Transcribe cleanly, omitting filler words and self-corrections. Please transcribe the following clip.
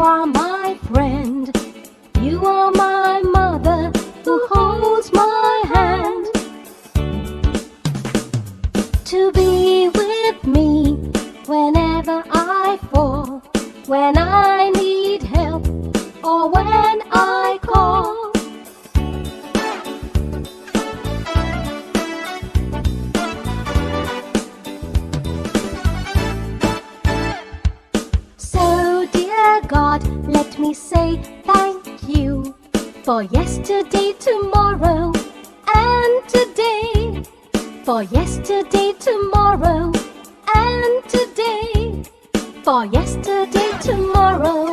are my friend. You are my mother who holds my hand. To be with me whenever I fall, when I need help, or when I call. So, dear God, let me say thank you for yesterday, tomorrow, and today. For yesterday, tomorrow, and today. For yesterday, tomorrow,